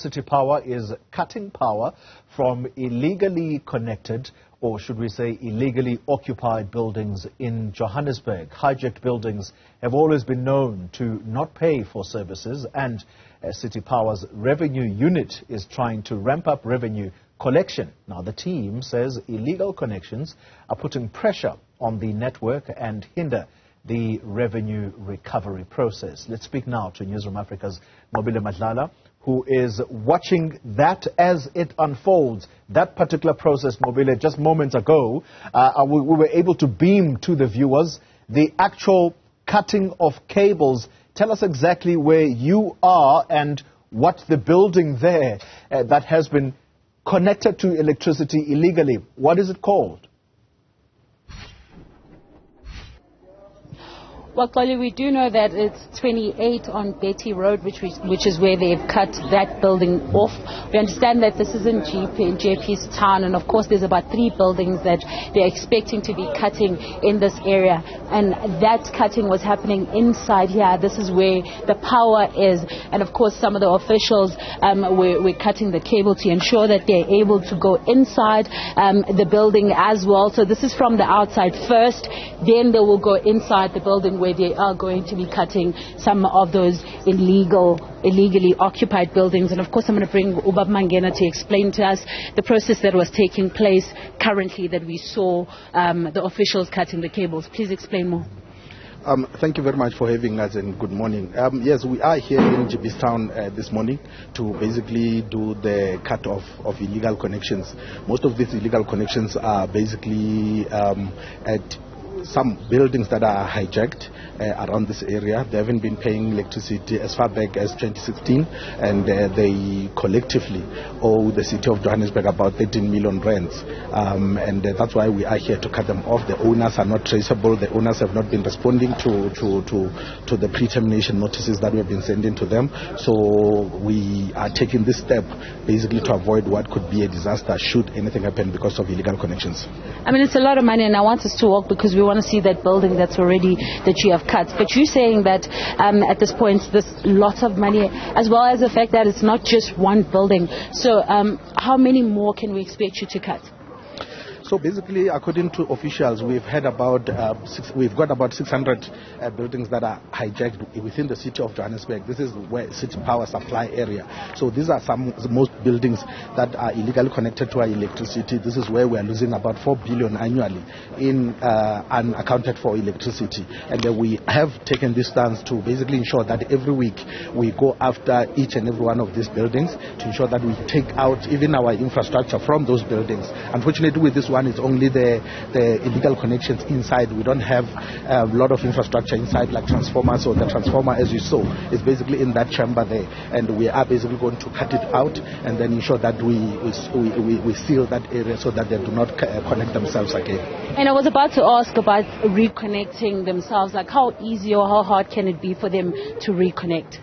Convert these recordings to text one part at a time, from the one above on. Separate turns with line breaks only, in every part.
City Power is cutting power from illegally connected, or should we say illegally occupied buildings in Johannesburg. Hijacked buildings have always been known to not pay for services, and City Power's revenue unit is trying to ramp up revenue collection. Now, the team says illegal connections are putting pressure on the network and hinder the revenue recovery process. Let's speak now to Newzroom Afrika's Nqobile Madlala, who is watching that as it unfolds. That particular process, Nqobile, just moments ago, we were able to beam to the viewers the actual cutting of cables. Tell us exactly where you are and what the building there that has been connected to electricity illegally, what is it called?
Well, Collie, we do know that it's 28 on Betty Road, which is where they've cut that building off. We understand that this is in JP's town, and of course there's about 3 buildings that they're expecting to be cutting in this area. And that cutting was happening inside here. This is where the power is. And of course some of the officials were cutting the cable to ensure that they're able to go inside the building as well. So this is from the outside first, then they will go inside the building where they are going to be cutting some of those illegally occupied buildings. And of course I'm going to bring Isaac Mangena to explain to us the process that was taking place currently that we saw the officials cutting the cables. Please explain more.
Thank you very much for having us, and good morning. Yes, we are here in JP's town this morning to basically do the cut off of illegal connections. Most of these illegal connections are basically at some buildings that are hijacked around this area. They haven't been paying electricity as far back as 2016, and they collectively owe the city of Johannesburg about 13 million rands. And that's why we are here to cut them off. The owners are not traceable. The owners have not been responding to the pre-termination notices that we have been sending to them. So we are taking this step basically to avoid what could be a disaster should anything happen because of illegal connections.
I mean, it's a lot of money, and I want us to walk because we want to see that building that's already that you have cut. But you're saying that at this point there's lots of money, as well as the fact that it's not just one building. So how many more can we expect you to cut?
So basically, according to officials, we've got about 600 buildings that are hijacked within the city of Johannesburg. This is where City Power supply area. So these are most buildings that are illegally connected to our electricity. This is where we are losing about 4 billion annually in unaccounted for electricity. And we have taken this stance to basically ensure that every week we go after each and every one of these buildings to ensure that we take out even our infrastructure from those buildings. Unfortunately, with this one, it's only the illegal connections inside. We don't have a lot of infrastructure inside like transformers. So the transformer, as you saw, is basically in that chamber there, and we are basically going to cut it out and then ensure that we seal that area so that they do not connect themselves again.
And I was about to ask about reconnecting themselves. Like, how easy or how hard can it be for them to reconnect?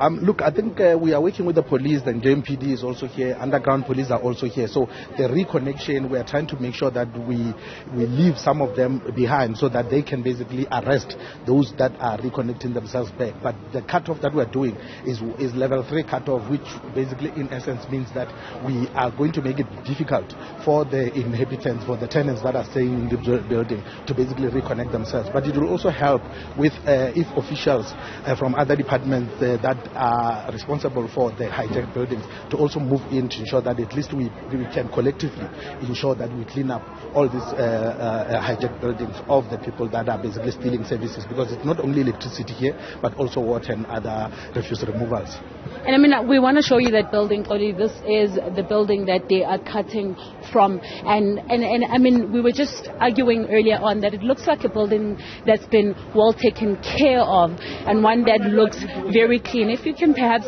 Look, I think we are working with the police, and JMPD is also here, underground police are also here. So the reconnection, we are trying to make sure that we leave some of them behind so that they can basically arrest those that are reconnecting themselves back. But the cutoff that we are doing is level 3 cutoff, which basically in essence means that we are going to make it difficult for the inhabitants, for the tenants that are staying in the building to basically reconnect themselves. But it will also help with if officials from other departments that are responsible for the hijacked buildings to also move in to ensure that at least we can collectively ensure that we clean up all these hijacked buildings of the people that are basically stealing services, because it's not only electricity here but also water and other refuse removals.
And I mean, we want to show you that building, Cody. This is the building that they are cutting from, and I mean, we were just arguing earlier on that it looks like a building that's been well taken care of and one that looks very clean. If you can perhaps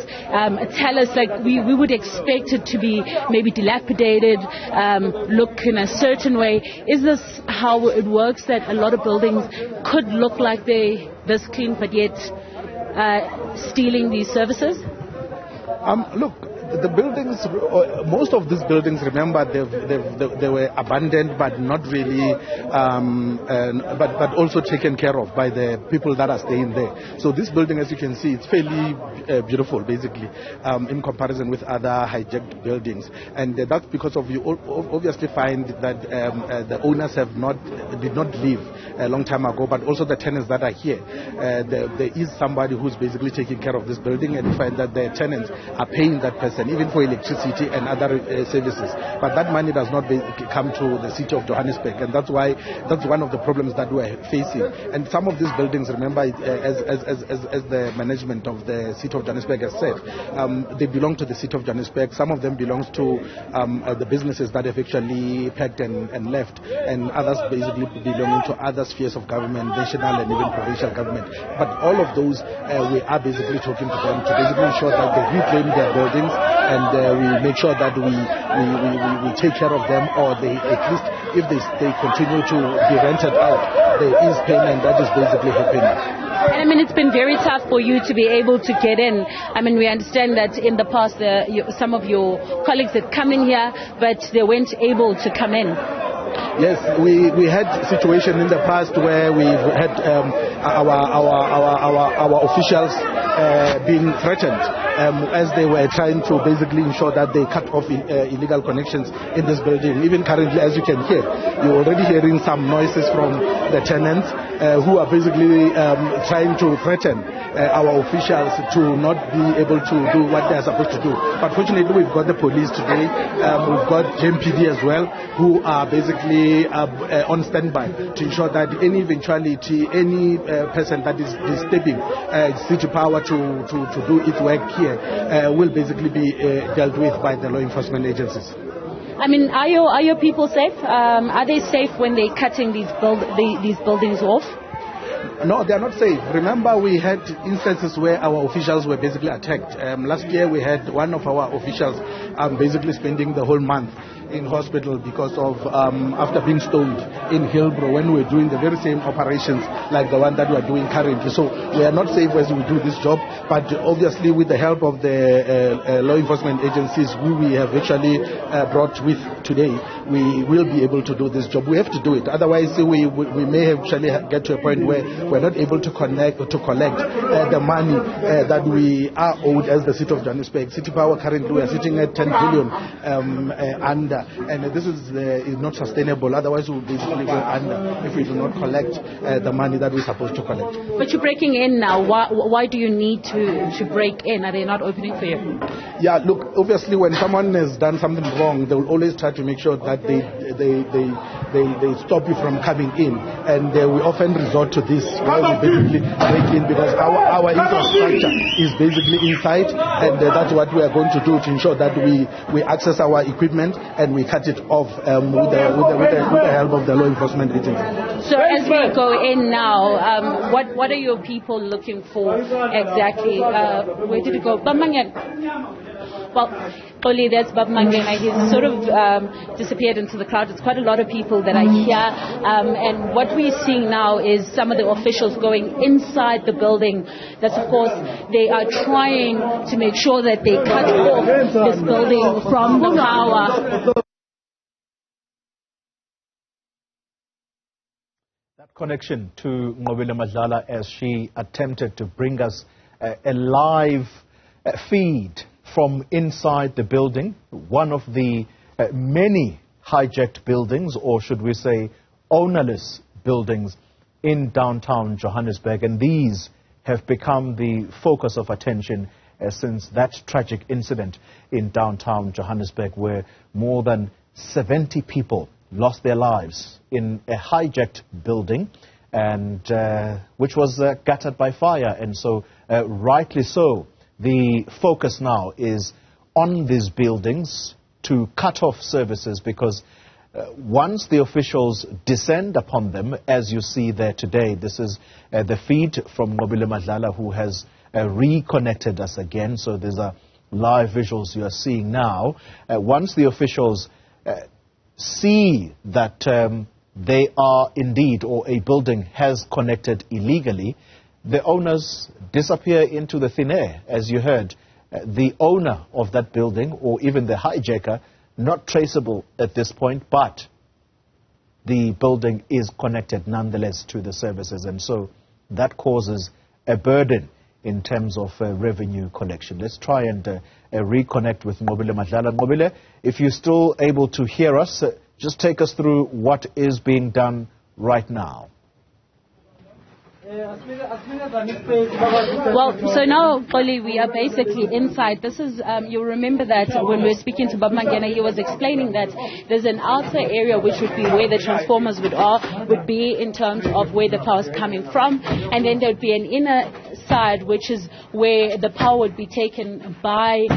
tell us, like, we would expect it to be maybe dilapidated, look in a certain way. Is this how it works, that a lot of buildings could look like they this clean but yet stealing these services?
Look, the buildings, most of these buildings, remember, they were abandoned, but not really, but also taken care of by the people that are staying there. So this building, as you can see, it's fairly beautiful, basically, in comparison with other hijacked buildings. And that's because of, you obviously find that the owners did not leave a long time ago, but also the tenants that are here. There is somebody who's basically taking care of this building, and you find that the tenants are paying that person, even for electricity and other services. But that money does not come to the city of Johannesburg, and that's one of the problems that we're facing. And some of these buildings, remember, as the management of the city of Johannesburg has said, they belong to the city of Johannesburg. Some of them belong to the businesses that have actually packed and left, and others basically belonging to other spheres of government, national and even provincial government. But all of those, we are basically talking to them to basically ensure that they reclaim their buildings, and we make sure that we take care of them, or they, at least if they continue to be rented out, there is payment that is basically happening.
And I mean, it's been very tough for you to be able to get in. I mean, we understand that in the past, some of your colleagues had come in here, but they weren't able to come in.
Yes, we had situation in the past where we've had our officials being threatened as they were trying to basically ensure that they cut off illegal connections in this building. Even currently, as you can hear, you're already hearing some noises from the tenants who are basically trying to threaten our officials to not be able to do what they're supposed to do. But fortunately, we've got the police today, we've got JMPD as well, who are basically on standby to ensure that any eventuality, any person that is disturbing city power to do its work here will basically be dealt with by the law enforcement agencies.
I mean, are your people safe? Are they safe when they're cutting these buildings off?
No, they are not safe. Remember, we had instances where our officials were basically attacked. Last year, we had one of our officials basically spending the whole month in hospital because of after being stoned in Hillbrow when we were doing the very same operations like the one that we are doing currently. So we are not safe as we do this job, but obviously with the help of the law enforcement agencies who we have actually brought with today, we will be able to do this job. We have to do it, otherwise we may actually get to a point where we're not able to collect the money that we are owed as the city of Johannesburg. City Power currently we are sitting at 10 billion under, and this is not sustainable. Otherwise we'll basically go under if we do not collect the money that we're supposed to collect.
But you're breaking in now. Why do you need to break in? Are they not opening for you?
Yeah, look, obviously when someone has done something wrong, they will always try to make sure that they stop you from coming in, and we often resort to this where we basically break in because our infrastructure is basically inside, and that's what we are going to do to ensure that we access our equipment and we cut it off with the help of the law enforcement agency.
So as we go in now, what are your people looking for exactly? Where did it go? Well, only that's Isaac Mangena. He's sort of disappeared into the crowd. It's quite a lot of people that are here. And what we're seeing now is some of the officials going inside the building. That's, of course, they are trying to make sure that they cut off this building from the power.
That connection to Nqobile Madlala as she attempted to bring us a live feed from inside the building, one of the many hijacked buildings, or should we say ownerless buildings in downtown Johannesburg. And these have become the focus of attention since that tragic incident in downtown Johannesburg where more than 70 people lost their lives in a hijacked building, and which was gutted by fire. And so, rightly so, the focus now is on these buildings to cut off services, because once the officials descend upon them, as you see there today, this is the feed from Nqobile Madlala, who has reconnected us again. So these are live visuals you are seeing now. Once the officials see that they are indeed, or a building has connected illegally, the owners disappear into the thin air, as you heard. the owner of that building or even the hijacker, not traceable at this point, but the building is connected nonetheless to the services, and so that causes a burden in terms of revenue collection. Let's try and reconnect with Nqobile Madlala. Nqobile, if you're still able to hear us, just take us through what is being done right now.
Well, so now, Oli, we are basically inside. This is, you'll remember that when we were speaking to Bob Mangena, he was explaining that there's an outer area which would be where the transformers would be in terms of where the power is coming from, and then there'd be an inner side which is where the power would be taken by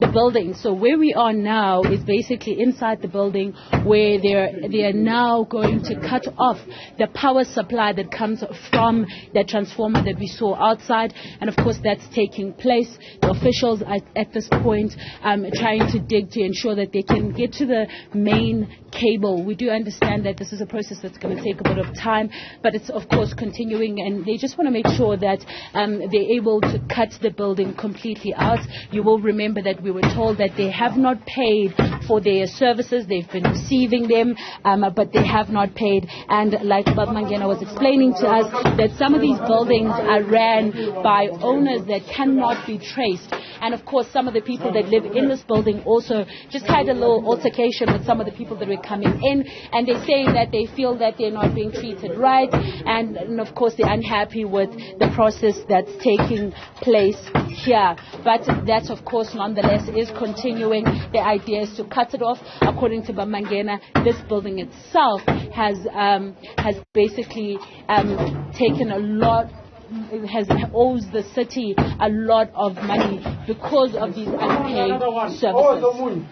the building. So where we are now is basically inside the building where they are now going to cut off the power supply that comes from the transformer that we saw outside, and of course that's taking place. The officials are at this point trying to dig to ensure that they can get to the main cable. We do understand that this is a process that's going to take a bit of time, but it's of course continuing, and they just want to make sure that they're able to cut the building completely out. You will remember that we were told that they have not paid for their services. They've been receiving them, but they have not paid. And like Bob Mangena was explaining to us, that some of these buildings are ran by owners that cannot be traced. And of course, some of the people that live in this building also just had a little altercation with some of the people that were coming in, and they're saying that they feel that they're not being treated right, and of course they're unhappy with the process that's taking place here. But that, of course, nonetheless is continuing. The idea is to cut it off. According to Bob Mangena, this building itself has basically taken a lot. It owes the city a lot of money because of these unpaid services.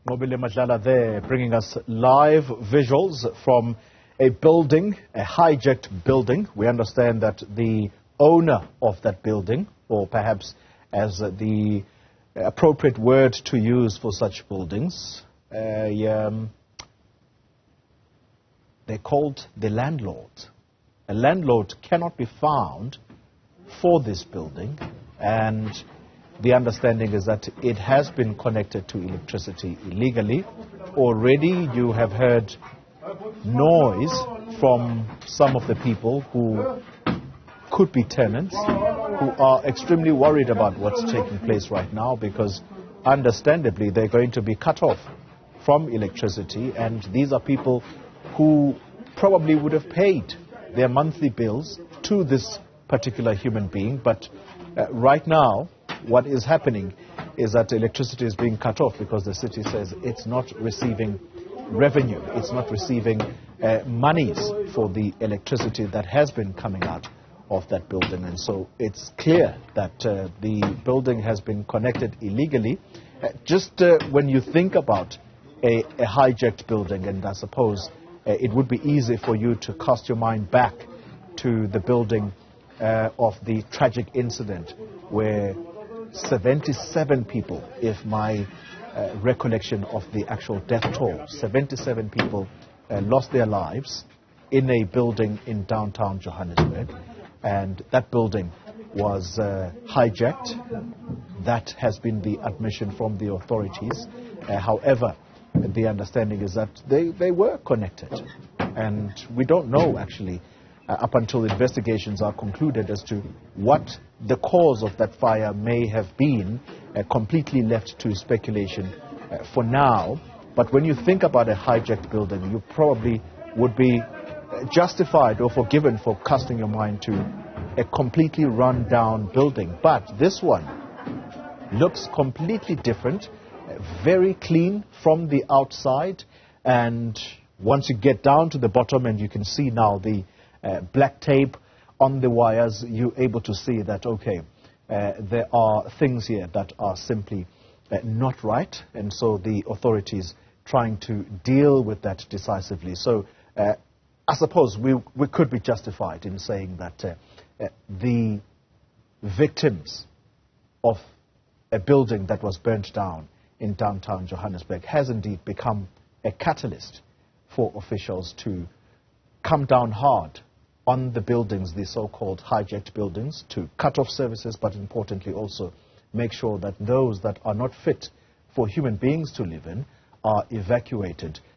Nqobile Madlala there, bringing us live visuals from a building, a hijacked building. We understand that the owner of that building, or perhaps as the appropriate word to use for such buildings, they're called the landlord. A landlord cannot be found for this building, and the understanding is that it has been connected to electricity illegally. Already you have heard noise from some of the people who could be tenants, who are extremely worried about what's taking place right now, because understandably they're going to be cut off from electricity, and these are people who probably would have paid their monthly bills to this particular human being, but right now what is happening is that electricity is being cut off because the city says it's not receiving revenue, it's not receiving monies for the electricity that has been coming out of that building. And so it's clear that the building has been connected illegally. When you think about a hijacked building, and I suppose it would be easy for you to cast your mind back to the building of the tragic incident where 77 people, if my recollection of the actual death toll, 77 people lost their lives in a building in downtown Johannesburg, and that building was hijacked. That has been the admission from the authorities. However, the understanding is that they were connected, and we don't know actually up until investigations are concluded as to what the cause of that fire may have been, completely left to speculation for now. But when you think about a hijacked building, you probably would be justified or forgiven for casting your mind to a completely run down building. But this one looks completely different, very clean from the outside, and once you get down to the bottom and you can see now the black tape on the wires, you're able to see that, okay, there are things here that are simply not right, and so the authorities trying to deal with that decisively. So I suppose we could be justified in saying that the victims of a building that was burnt down in downtown Johannesburg has indeed become a catalyst for officials to come down hard on the buildings, the so-called hijacked buildings, to cut off services, but importantly also make sure that those that are not fit for human beings to live in are evacuated.